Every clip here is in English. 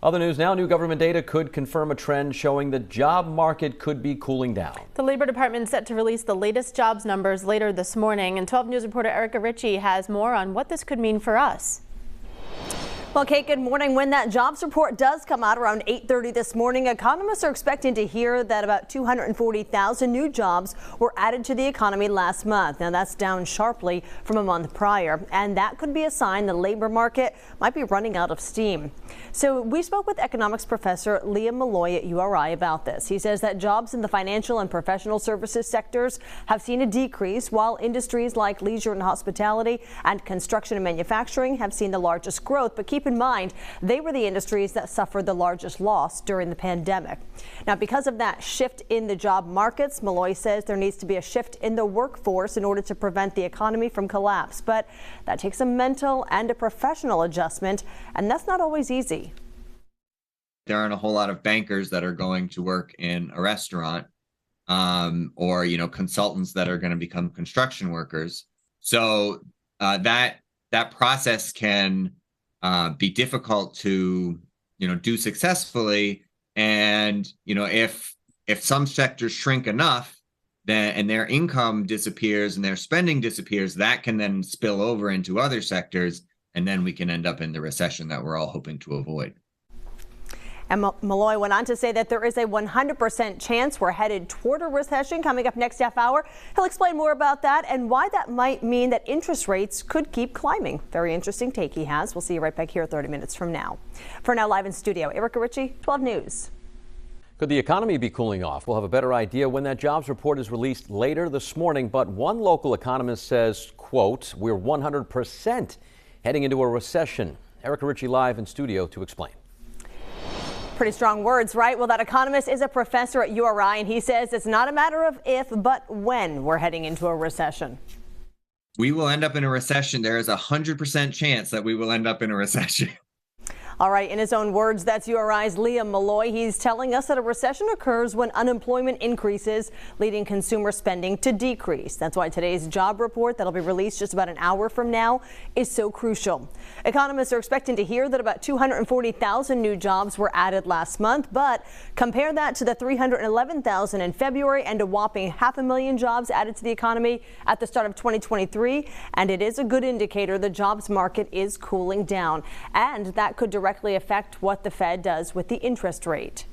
Other news now, new government data could confirm a trend showing the job market could be cooling down. The Labor Department is set to release the latest jobs numbers later this morning, and 12 News reporter Erica Ritchie has more on what this could mean for us. Well, Kate, good morning. When that jobs report does come out around 8:30 this morning, economists are expecting to hear that about 240,000 new jobs were added to the economy last month. Now, that's down sharply from a month prior, and that could be a sign the labor market might be running out of steam. So we spoke with economics professor Liam Malloy at URI about this. He says that jobs in the financial and professional services sectors have seen a decrease, while industries like leisure and hospitality and construction and manufacturing have seen the largest growth. But keep in mind, they were the industries that suffered the largest loss during the pandemic. Now, because of that shift in the job markets, Malloy says there needs to be a shift in the workforce in order to prevent the economy from collapse. But that takes a mental and a professional adjustment, and that's not always easy. There aren't a whole lot of bankers that are going to work in a restaurant, or, consultants that are going to become construction workers. So that process can be difficult to, do successfully. And, if some sectors shrink enough, then and their income disappears and their spending disappears, that can then spill over into other sectors. And then we can end up in the recession that we're all hoping to avoid. And Malloy went on to say that there is a 100% chance we're headed toward a recession. Coming up next half hour, he'll explain more about that and why that might mean that interest rates could keep climbing. Very interesting take he has. We'll see you right back here 30 minutes from now. For now, live in studio, Erica Ritchie, 12 News. Could the economy be cooling off? We'll have a better idea when that jobs report is released later this morning. But one local economist says, quote, we're 100% heading into a recession. Erica Ritchie live in studio to explain. Pretty strong words, right? Well, that economist is a professor at URI, and he says it's not a matter of if, but when we're heading into a recession. We will end up in a recession. There is a 100% chance that we will end up in a recession. All right, in his own words, that's URI's Liam Malloy. He's telling us that a recession occurs when unemployment increases, leading consumer spending to decrease. That's why today's job report that'll be released just about an hour from now is so crucial. Economists are expecting to hear that about 240,000 new jobs were added last month, but compare that to the 311,000 in February and a whopping 500,000 jobs added to the economy at the start of 2023. And it is a good indicator the jobs market is cooling down, and that could directly affect what the Fed does with the interest rate.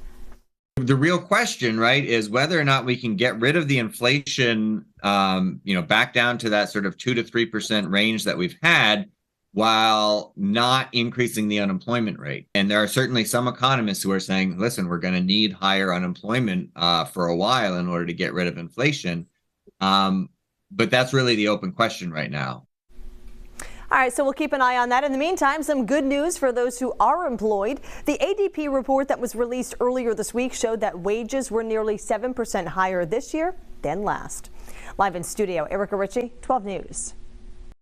The real question, right, is whether or not we can get rid of the inflation, back down to that sort of 2 to 3% range that we've had, while not increasing the unemployment rate. And there are certainly some economists who are saying, listen, we're going to need higher unemployment for a while in order to get rid of inflation. But that's really the open question right now. All right, so we'll keep an eye on that. In the meantime, some good news for those who are employed. The ADP report that was released earlier this week showed that wages were nearly 7% higher this year than last. Live in studio, Erica Ritchie, 12 News.